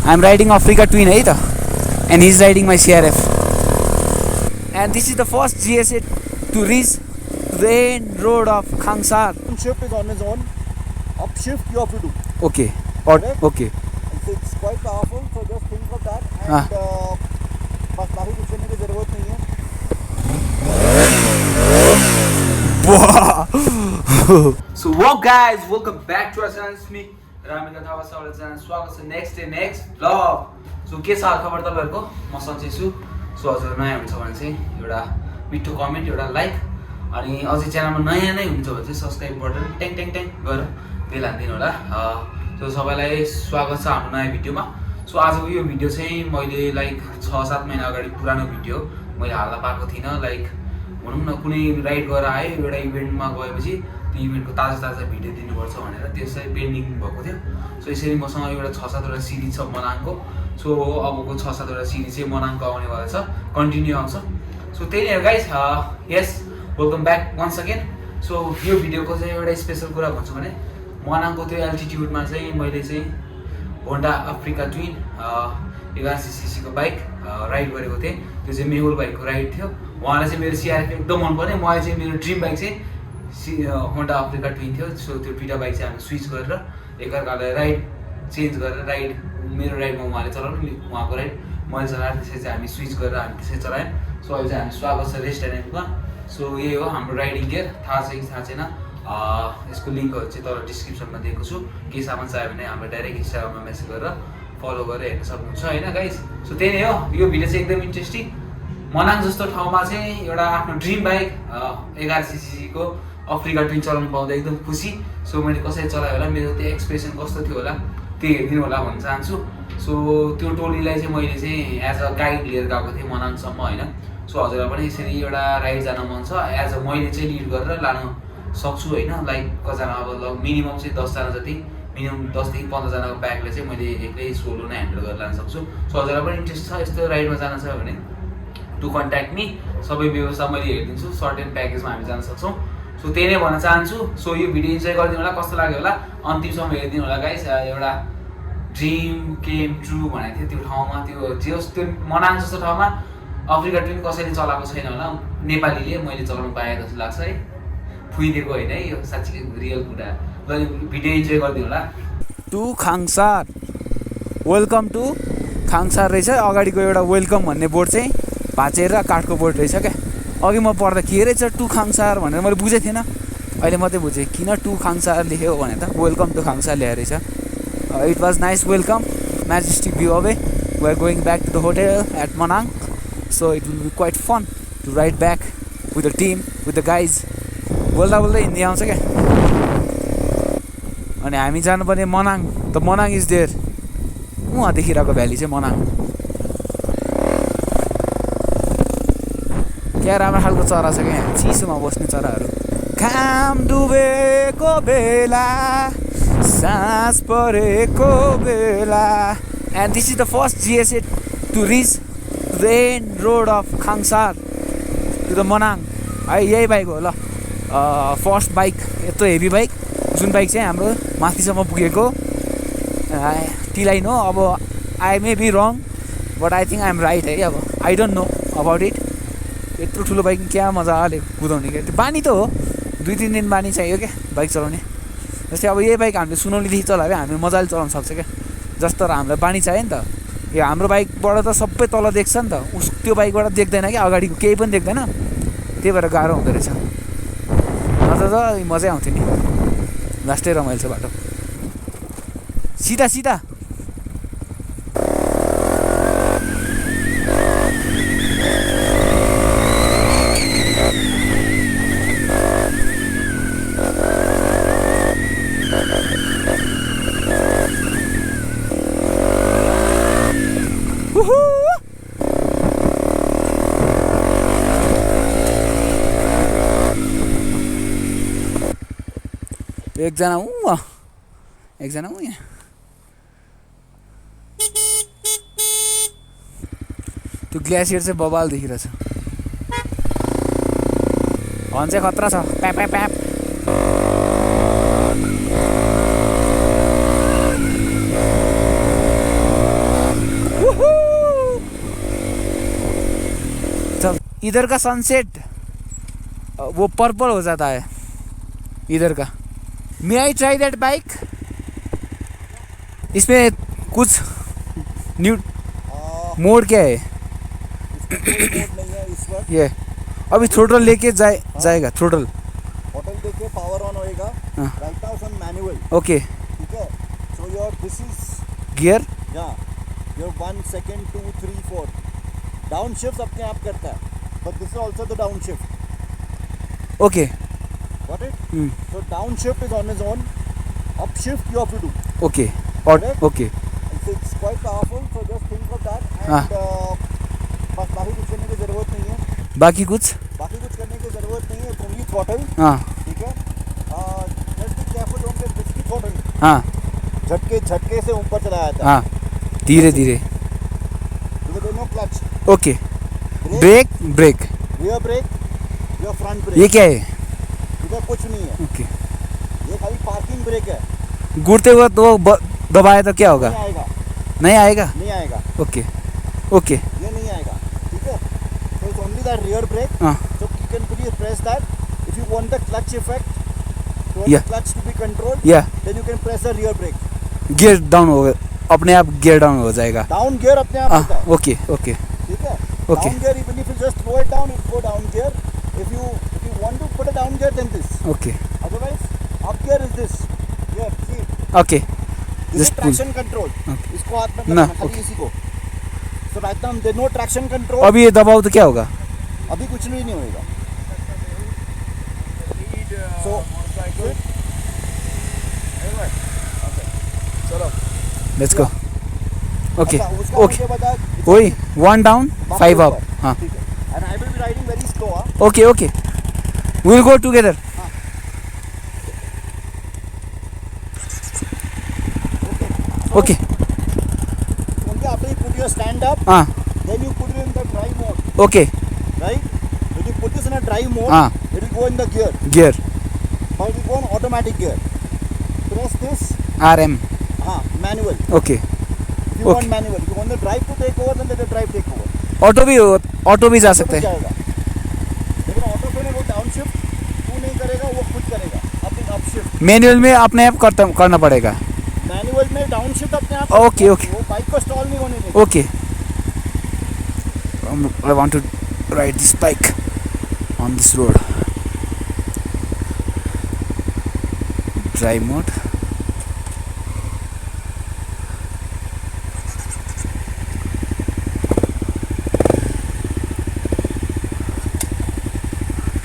I'm riding Africa Twin है त, and he's riding my CRF. And this is the first GSA to reach the end road of KHANGSAR. Shift is on its own. Upshift you have to do. Okay. Or okay. It's quite powerful, so just think of that. And बस बाकी कुछ करने की ज़रूरत नहीं है. So what guys, welcome back to our channel. It's me, Thapa channel. स्वागत छ next vlog. So के छ खबर तपाईहरुको? म सन्चै छु. सो हजुर नयाँ हुन्छ भने चाहिँ एउटा मिठो कमेन्ट, एउटा लाइक, अनि अझै च्यानलमा नयाँ नै हुन्छ भने चाहिँ सब्स्क्राइब बटन ट्याङ ट्याङ ट्याङ गरेर बेल हान्दिनु होला. सो सबैलाई स्वागत छ हाम्रो नयाँ भिडियोमा. सो आजको यो भिडियो चाहिँ मैले लाइक 6-7 महिना अगाडि पुरानो भिडियो मैले हाल्न पाएको थिइनँ. लाइक भनौँ न कुनै राइड गरेर आयो, एउटा इभेन्टमा गएपछि त्यो इभेन्टको ताजा भिडियो दिनुपर्छ भनेर त्यसै पेन्डिङ भएको थियो. सो यसरी मसँग एउटा 6-7वटा सिरिज छ मनाङको. सो अबको 6-7वटा सिरिज चाहिँ मनाङको आउनेवाला छ, कन्टिन्यू आउँछ. सो त्यही नै हो guys. Yes, welcome back once again. So यो भिडियोको चाहिँ एउटा स्पेसल कुरा भन्छु भने मनाङको त्यो एल्टिट्युडमा चाहिँ मैले चाहिँ होन्डा अफ्रिका ट्विन 1100cc को बाइक राइड गरेको थिएँ. त्यो चाहिँ मेहुल भाइको राइड थियो. उहाँलाई चाहिँ मेरो CRF एकदम मन पर्ने. मलाई चाहिँ मेरो ड्रिम बाइक चाहिँ होन्डा अफ्रिका ट्विन थियो. सो त्यो दुईवटा बाइक चाहिँ हामी स्विच गरेर एकअर्कालाई राइड चेन्ज गरेर राइड, मेरो राइडमा उहाँले चलाउनु, उहाँको राइड मैले चलाएर त्यसरी चाहिँ हामी स्विच गरेर हामी त्यसरी चलायौँ. सो अहिले चाहिँ हामी स्वागत छ रेस्टुरेन्टमा. सो यही हो हाम्रो राइडिङ गियर. थाहा छ कि थाहा छैन, यसको लिङ्कहरू चाहिँ तल डिस्क्रिप्सनमा दिएको छु. केही सामान चाहियो भने हाम्रो डाइरेक्ट इन्स्टाग्राममा मेसेज गरेर फलो गरेर हेर्न सक्नुहुन्छ होइन गाइस. सो त्यही नै हो, यो भिडियो चाहिँ एकदम इन्ट्रेस्टिङ. मनाङ जस्तो ठाउँमा चाहिँ एउटा आफ्नो ड्रिम बाइक 1100cc को अफ्रिका ट्विन चलाउनु पाउँदा एकदम खुसी. सो मैले कसरी चलाएँ होला, मेरो त्यो एक्सप्रेसन कस्तो थियो होला त्यो हेरिदिनु होला भन्न चाहन्छु. सो त्यो टोलीलाई चाहिँ मैले चाहिँ एज अ गाइड लिएर गएको थिएँ मनाङसम्म होइन. सो हजुरलाई पनि यसरी एउटा राइड जान मन छ, एज अ मैले चाहिँ लिड गरेर लानु सक्छु होइन. लाइक कतिजना अब मिनिमम चाहिँ 10जना जति, मिनिमम 10 देखि 15जनाको ब्यागले चाहिँ मैले एक्लै सोलो नै ह्यान्डल गरेर लान सक्छु. सो हजुरलाई पनि इन्ट्रेस्ट छ यस्तो राइडमा जान छ भने टु कन्ट्याक्ट मी. सबै व्यवस्था मैले हेरिदिन्छु. सर्ट एन्ड प्याकेजमा हामी जान सक्छौँ. सो त्यही नै भन्न चाहन्छु. सो यो भिडियो इन्जोय गरिदिनु होला, कस्तो लाग्यो होला अन्तिमसम्म हेरिदिनु होला गाइस. एउटा ड्रिम केम ट्रु भनेको थियो त्यो ठाउँमा. त्यो मनाङ जस्तो ठाउँमा अफ्रिका ट्विन कसैले चलाएको छैन होला. नेपालीले मैले चलाउनु पाएँ जस्तो लाग्छ है. फुइदिएको होइन है, यो साँच्चीकै रियल कुरा. ल भिडियो इन्जोय गरिदिनु होला. टु खाङसार, वेलकम टु खाङसार रहेछ. अगाडिको एउटा वेलकम भन्ने बोर्ड चाहिँ भाँचेर काठको बोर्ड रहेछ क्या. अघि म पढ्दा के रहेछ टु खाङसार भनेर मैले बुझेको थिएन, अहिले मात्रै बुझेँ किन टु खाङसार लेख्यो भनेर. त वेलकम टु खाङसार लेखेको रहेछ. It was nice welcome, majestic view away. We are going back to the hotel at Manang. So it will be quite fun to ride back with the team, with the guys. बोल्दा बोल्दै हिन्दी आउँछ क्या. अनि हामी जानुपर्ने Manang. The Manang is there. उहाँ देखिरहेको valley चाहिँ मनाङ. क्या राम्रो खालको चरा छ क्या, चिसोमा बस्ने चराहरू. घाम डुबेको बेला, सास परेको बेला. And this is the first GSA to reach the end road of Khangsar to the Manang. है यही बाइक हो ल, फर्स्ट बाइक यत्रो हेभी बाइक, जुन बाइक चाहिँ हाम्रो माथिसम्म पुगेको. टिलाइन हो. अब I may be wrong but I think I am right है. अब I don't know about it. यत्रो ठुलो बाइक क्या मजाले कुदाउने क्या. त्यो बानी त हो, 2-3 दिन बानी चाहियो क्या बाइक चलाउने. जस्तै अब यही बाइक हामीले सुनौलीदेखि चलायो हामी मजाले चलाउन सक्छ क्या. जस्तो र हामीलाई बानी चाहियो नि त. यो हाम्रो बाइकबाट त सबै तल देख्छ नि त, त्यो बाइकबाट देख्दैन क्या, अगाडिको केही पनि देख्दैन. त्यही भएर गाह्रो हुँदो रहेछ. नत्र त मजै आउँथ्यो नि. लास्टै रमाइलो छ बाटो. सिधा सिधा एकजना एकजना यहाँ. त्यो ग्लेसियर चाहिँ बबाल देखिरहेछ. हर्न चाहिँ खतरा छ. प्याप प्याप प्याप. इधर का सनसेट वो पर्पल हो जाता है इधर का. मे आई ट्राई दैट बाइक? इसमें कुछ न्यू मोड क्या है? इसमें कोई मोड नहीं है इस वक्त. ये अभी थ्रोटल लेके जाएगा. थ्रोटल देखिए पावर ऑन होएगा. Right now on manual. Okay. ठीक है. So your this is gear. Yeah your 1 second 2 3 4 down shift अपने आप करता है. But this is also the down shift. Okay. Got it. So down shift is on is on. Up shift you have to do. Okay. और okay. It's quite powerful. So just think of that. And बस बाकी कुछ करने की ज़रूरत नहीं है. बाकी कुछ करने की ज़रूरत नहीं है. Only throttle. हाँ. ठीक है. Just be careful don't get risky throttle. हाँ. झटके से ऊपर चला जाता है. हाँ. धीरे धीरे. There no clutch. Okay. Brake. Rear brake. Your front brake. ये क्या है? इधर कुछ नहीं है. ओके. ये खाली पार्किंग ब्रेक है. घूरते हुए तो दबाया तो क्या होगा? नहीं आएगा. ओके. ये नहीं आएगा. ठीक है. So it's only that rear brake. So you can really press that. If you want the clutch effect, the clutch to be controlled, then you can press the rear brake. Gear down होगा. अपने आप gear down हो जाएगा. Down gear अपने आप होता है. Okay. ठीक है. Down gear even if you just throw it down, it go down gear. If you want to put a down gear, then this. Okay. Otherwise, up gear is this. Here, see. Okay. This is traction control. इसको हाथ में करना खाली इसी को. So right now there no traction control. अभी ये दबाओ तो क्या होगा? अभी कुछ नहीं होएगा. So चलो. Let's go. Okay. Okay. वही 1 down 5 up. हाँ. And I will be riding very slow. Okay. We'll go together. Okay. Only after you put your stand up, then you put it in the drive mode. Okay. Right? When you put this in a drive mode, it will go in the gear. But it will go on automatic gear. Press this. RM. Manual. Okay. If you want manual. If you want the drive to take over, then let the drive take over. Auto भी जा सकते हैं. लेकिन auto पे वो down shift तू नहीं करेगा, वो खुद करेगा. अपनी अप शिफ्ट. मैनुअल में अपने आप करना पड़ेगा. मैनुअल में डाउन शिफ्ट अपने आप. ओके. वो बाइक को स्टॉल नहीं होने देगा. Okay. I want to ride this bike on this road. Drive mode.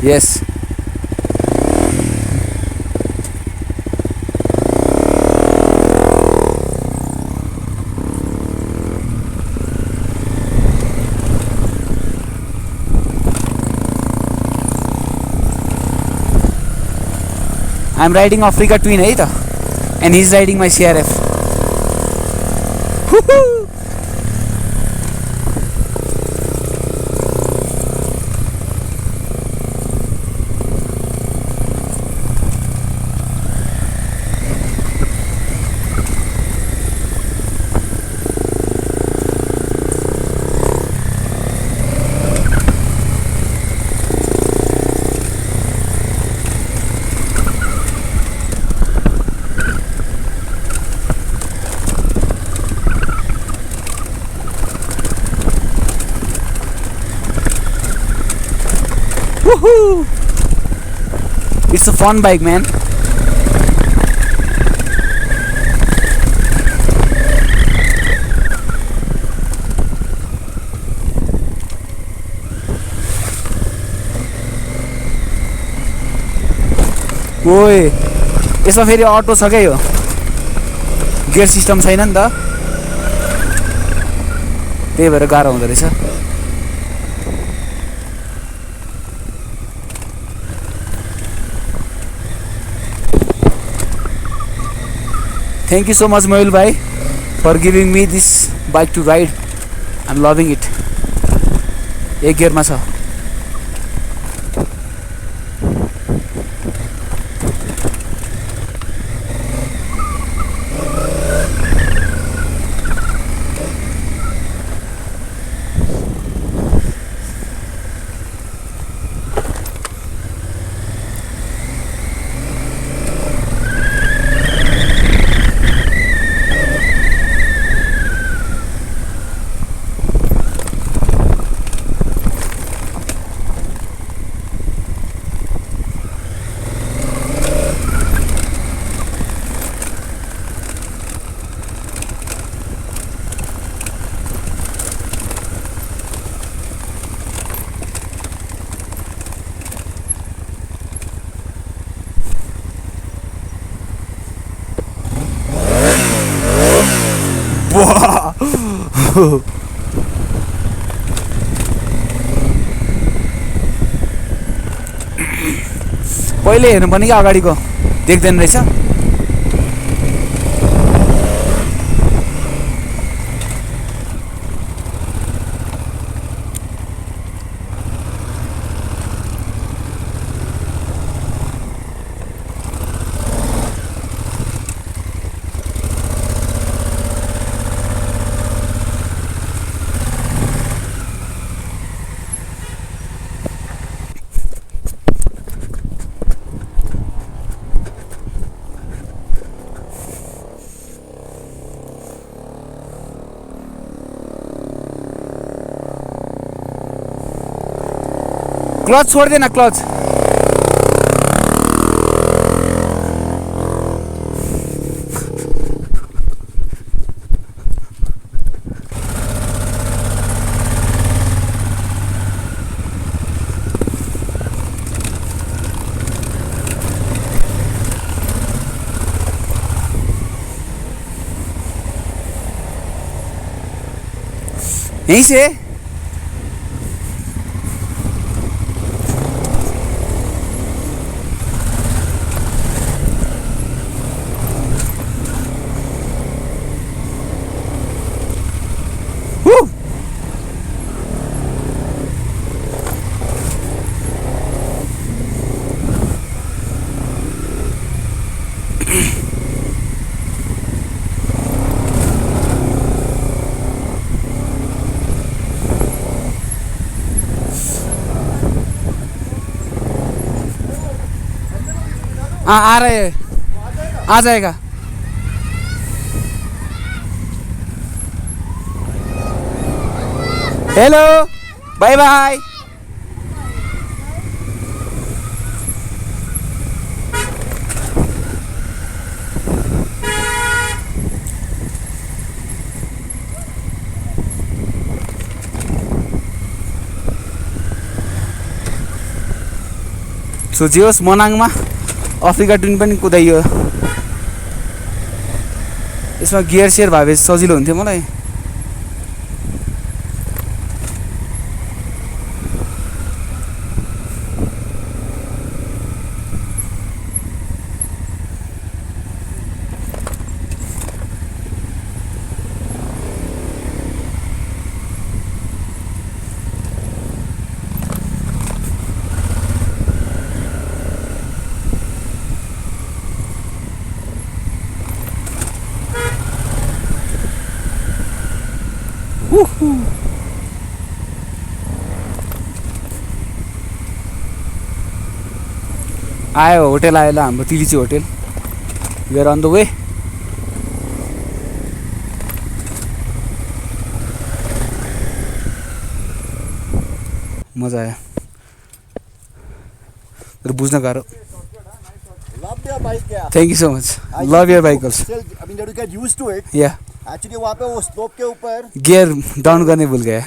Yes. I'm riding Africa Twin है तो, and he's riding my CRF. Woohoo! Woohoo! It's a fun bike, man. ओए यसमा फेरि अटो छ क्या यो गियर सिस्टम छैन नि त त्यही भएर गाह्रो हुँदो रहेछ Thank you so much Moil bhai for giving me this bike to ride I'm loving it एक गियरमा छ पहिले हेर्नु पर्ने कि अगाडिको देख्दैन रहेछ क्लच छोड़ देना क्लच यहीं से आ रहे हैं आ जाएगा हेलो बाय बाय सोचियोस् मनाङमा अफ्रिका ट्विन पनि कुदाइयो यसमा गियर सेयर भए सजिलो हुन्थ्यो मलाई आयो होटल आयो ल हाम्रो Tilicho hotel we are on the way मजा आयो तर बुझ्न गाह्रो Love your bike, yeah. Thank you so much love your bike also Still, I mean, you get used to it. या Actually, वहाँ पे वो स्लोप के ऊपर गियर डाउन गर्ने भुल गए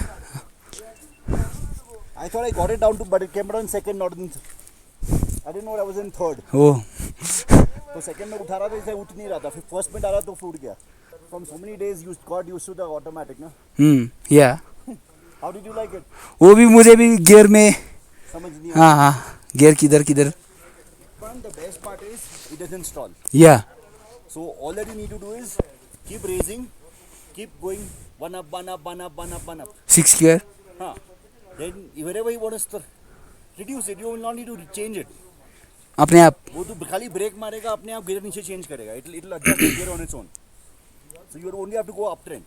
I thought I got it down to, but it came down in second, not in. I didn't know I was in third. हो तो second में उठा रहा था, इसे उठ नहीं रहा था. फिर first में डाला तो फूट गया. From so many days, you got used to the automatic, ना? या How did you like it? वो भी मुझे भी गियर में समझ नहीं आया. हाँ हाँ गियर किधर किधर But the best part is it doesn't stall. या So all that you need to do is keep raising, keep going one up, one up, one up, one up, one up. 6 gear Huh. Then wherever you want to reduce it, you will not need to change it. अपने आप वो तो खाली break मारेगा अपने आप gear नीचे change करेगा. It'll adjust the gear on its own. So you only have to go uptrend.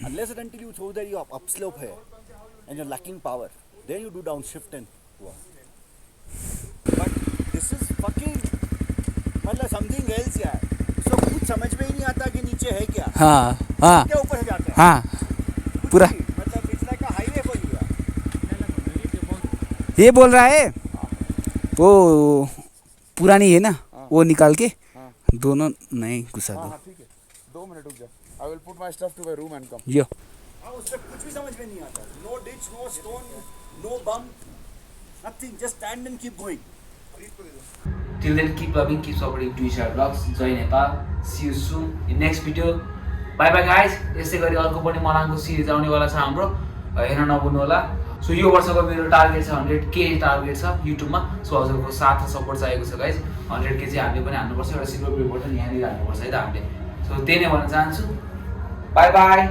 Unless and until you throw that you upslope है and you're lacking power, then you do downshift and wow. But this is fucking मतलब something else यार. So कुछ समझ में ही नहीं आता कि नीचे है क्या. हाँ हाँ क्या ऊपर जाते हैं. हाँ पूरा मतलब it's like a highway for you यार. ये बोल रहा है वो पुरानी है ना वो निकाल के दोनों नए घुसा दो ठीक है 2 मिनट रुक जा. I will put my stuff to my room and come. यो हाँ उससे कुछ भी समझ में नहीं आता. No ditch, no stone, no bump, nothing. Just stand and keep going. Till then, keep loving, keep supporting TWINSRIDER VLOGs. Join Nepal. See you soon in next video. By by guys. यसै गरी अर्को पनि मनाङको series आउनेवाला छ हाम्रो, हेर्न नभुल्नु होला। सो यो वर्षको मेरो टार्गेट छ 100K टार्गेट छ युट्युबमा। सो हजुरको साथ र सपोर्ट चाहिएको छ गाइज। 100K चाहिँ हामीले पनि हान्नुपर्छ, एउटा सिल्भर प्ले बटन यहाँनिर हान्नुपर्छ है त हामीले। सो त्यही नै भन्न चाहन्छु। By by.